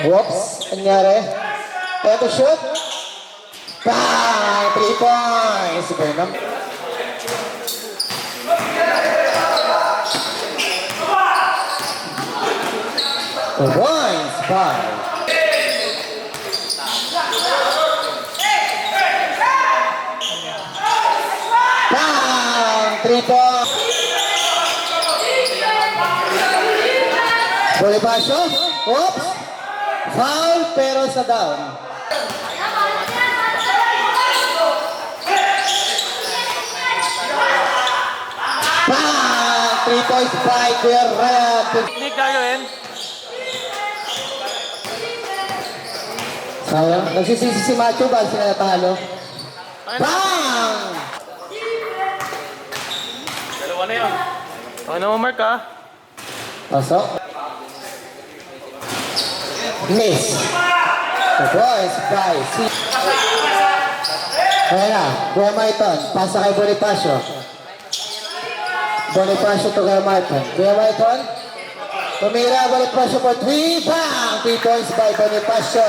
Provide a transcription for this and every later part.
Whoops, nangyari. Eto shoot. Bang! 3 points. Burnham. Points. Bang! Bang! 3 points. Bonifacio. Whoops. Foul pero sa down. Bang! 3 points by Kuya Red. Hindi gagawin. Sayang. Nagsisisi si Macho ba sila natalo? Bang! Dalawa na yun. Ano mo, Mark, ha? Pasok. Miss. The boys by C. Ayan na. Kuya Maiton. Pasa kay Bonifacio. Bonifacio to Kuya Maiton. Kuya Maiton. Tumira Bonifacio for 3. Bang! 3 points by Bonifacio.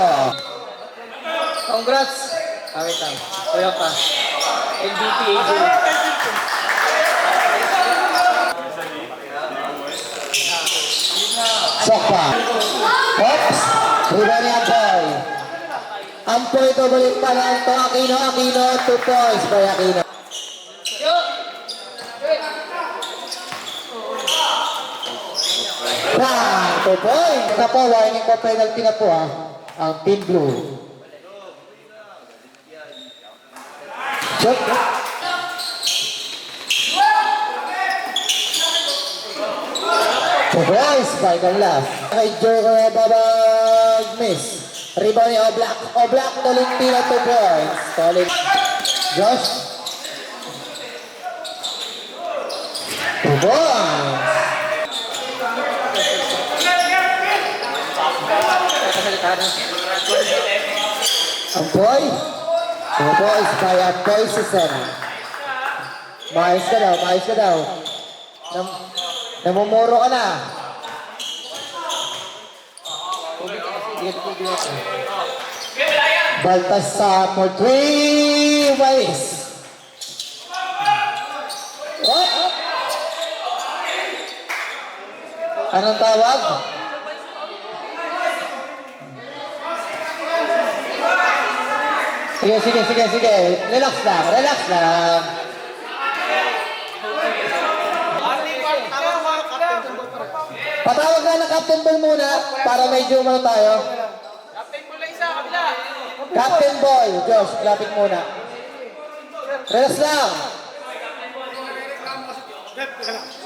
Congrats! Wait lang. Kuya pa. MVP AJ. Sokpa. Oops. Ribani Ampoy. Ampoy to balik pa lang to. Aquino. 2 points by Aquino. Bang! 2 points. Ito po, warning po, penalty na po ang Team Blue. Shoot. The boys by the left. Kay Joker babag miss. Rebound ni Oblak. Oblak Tolentino 2 points. Josh. 2 points. Ampoy. 2 points by Ampoy Susan. Maayos ka daw. Namumuro ka na. Baltasar for 3. Umayos. Oh. Anong tawag? Sige. Relax lang. Patawag na ng Captain Ball muna para medyo umano tayo. Captain mo lang isa, kabila. Captain Ball, Josh, lapit muna. Relax lang.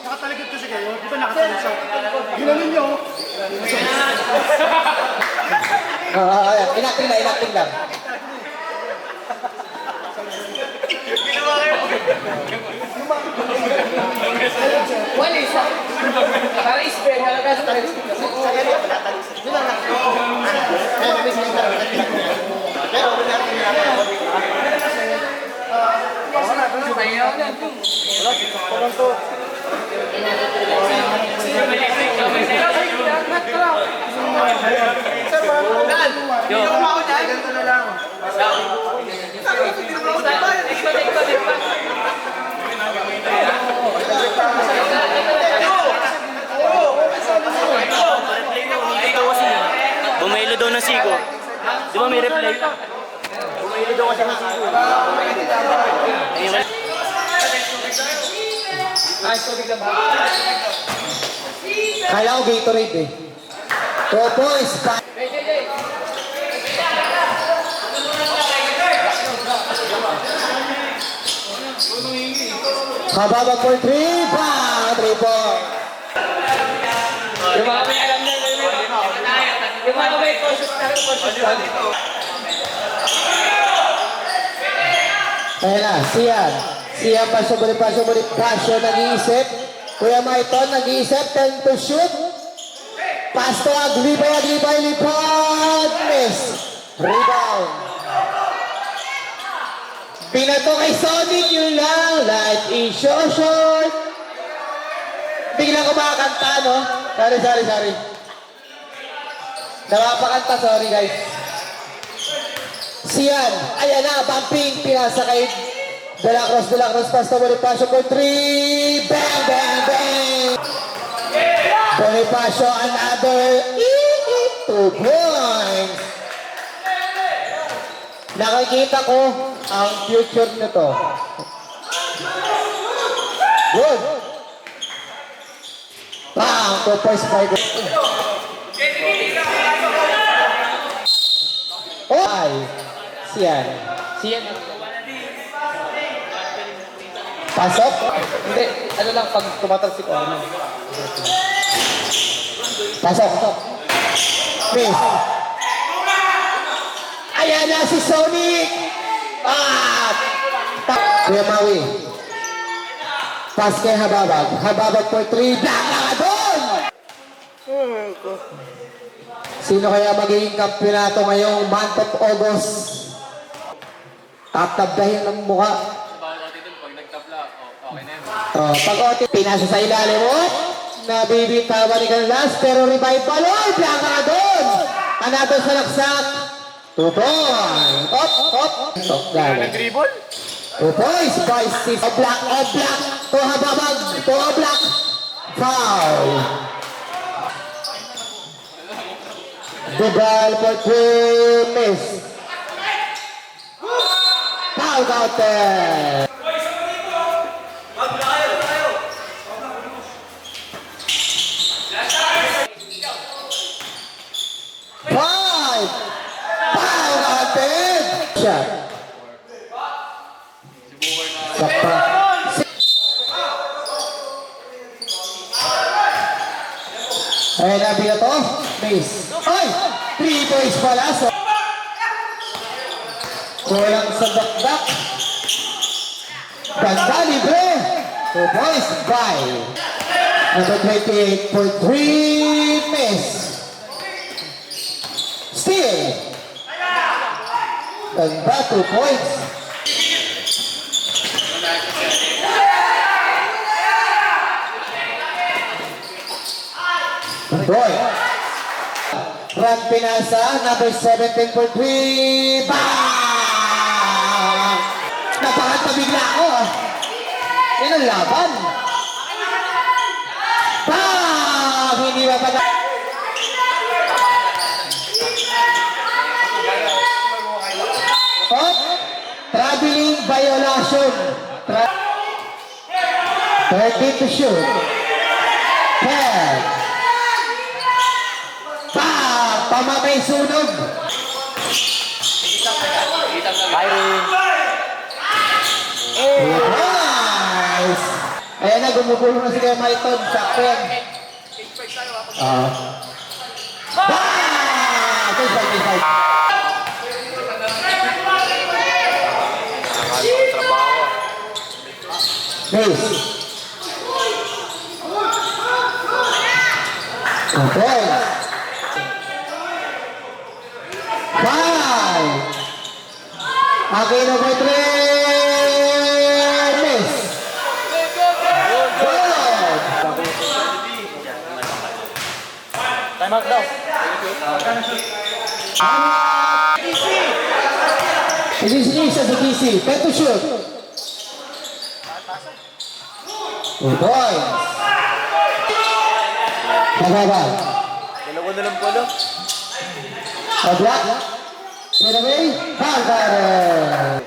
Nakataligid kasi kayo, di ba nakataligid siya? Ginanin niyo. Ayan, inacting lang. Wala isa. Para isper. Halaga sa tayo. Bumailo daw ng Sigo. Di ba may replay? Bumailo daw kasi ng Sigo. Kala ko Gatorade eh. 2 points. Kababa for 3. Bang! 3 points. Yung mga may alam na. Yung mga may conscious na. Ayan na, Siyan pa siya, Bonifacio nag-iisip. Kuya Maiton nag-iisip, 10 to shoot. Pass to Aglibay, lipad, miss. Rebound. Pinato kay Sonic, yun lang. Light issue, short. Biglang kumakanta, no? Sorry. Napapakanta, sorry guys. Sian, ayan na, bumping, pinasa kay De La Cruz, pass to Bonifacio for 3. Bang, bang, bang. Bonifacio, another 2 points. Nakikita ko ang future nito. Good. Bang, 2 points by good. Oh, ay, siyan. Siyan. Pasok. Hindi, ano lang pag tumatalsik ko, ano. Pasok. Miss. Ayan na si Sonic. Kuya Maui. Pass kay Hababag. Hababag for 3. Black na doon! Sino kaya magiging kampyonato ngayong month of August? Tatabdahin ng mukha. Pag Otis, pinasa sa ilalim mo. Nabibitawan ni Canlas, pero revive pa Lloyd. Black na doon! Another sa laksak. 2 points. Op. Nag-dribble? 2 points. By 6. Black. To Hababag. To Black. Foul. The ball for 2. Miss. Foul counter. Five. Foul counter. Shot. Sakpa. Ay, nabi na to. Miss. Ay! 3 points pala. So, kulang sa dakdak. Ganda libre. 2 points by number 28 for 3. Miss. Steal. Ganda, 2 points. Boy. Run pinasa, number 17 for 3. Bang! Napakanta bigla ako. Yan ang laban. Bang! Hindi ba pa oh, traveling violation. 30 to shoot. 10. Pamamay sunog. Nice. Ayan na, gumugulo na si Kuya Maiton. Sakto yan. Base. Okay. 5. Aquino for 3. Miss. Good. Time out daw. Sinisa sa GC. Pen to shoot. 2 points. Pagaba. Dalawa na lang pala. Oblak. Get away. Foul counter.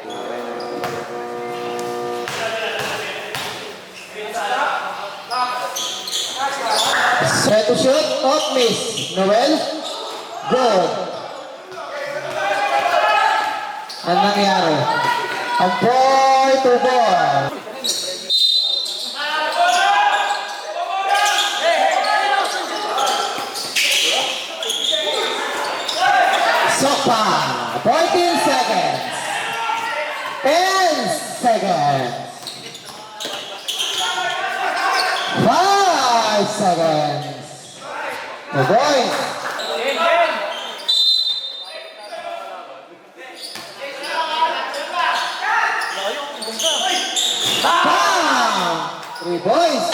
Set to shoot. Off miss. Noel. Good. Ang nangyari? Ang boy to boy. Sopa. 14 seconds. 10 seconds. 5 seconds. The boys. Bang! 3 boys.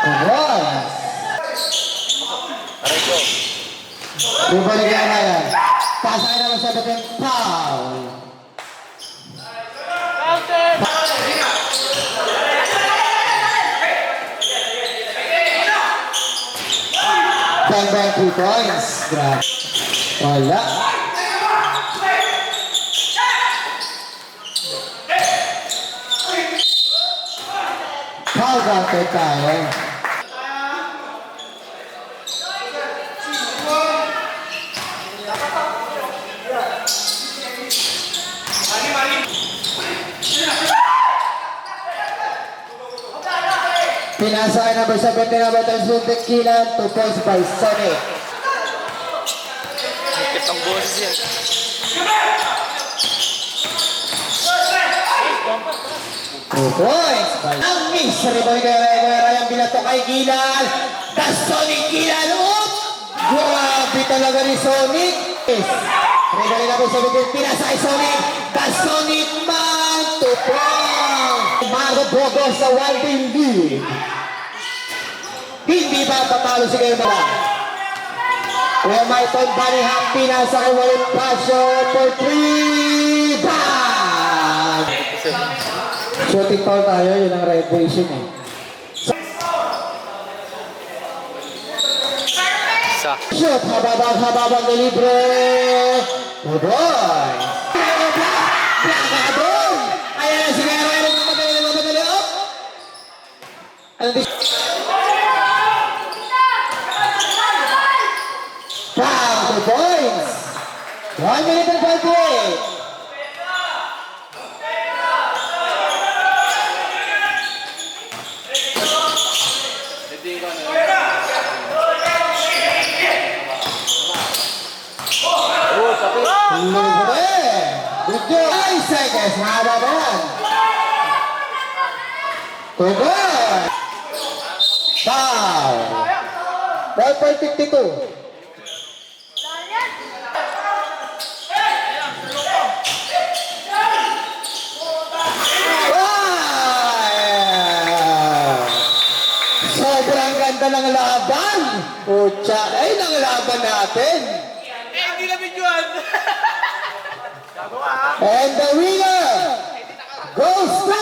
Points. Aray ko. Bumalik yan yan. Pasay naman sa dating foul. Ten by 3 points. Grabe. Wala. Foul counted tayo. Pinasa ay number 17 na Batal Tequila, 2 points by Sonic. Higit ang boses yan. 2 points by ang miss. Rebound kay Ryan Bilato kay Gilan. The Sonic Gilan. Oop! Grabe talaga ni Sonic. Rebound na number 17. Pinasa ay Sonic. The Sonic man. 2 points. Mago Bogo sa 1-team lead. Hindi ba tatalo si Kayo Mara? Kuya Marton Baniham pinasa kay Walid Passion for 3. Bang! Shooting foul tayo, yun ang revelation eh. Isa. Shoot, hababang na libre. Oh boy! Plaka doon! Ayan na si Gero, nagmamadali, oh! Ano di? Wow, 2 points! 1 minute and 48. Libre! Video! 5 seconds! Mahaba ba yan? Tugon! Foul! 12.52. Sobrang ganda ng laban! Pucha, ay ng laban natin! Hindi na videoan. And the winner goes to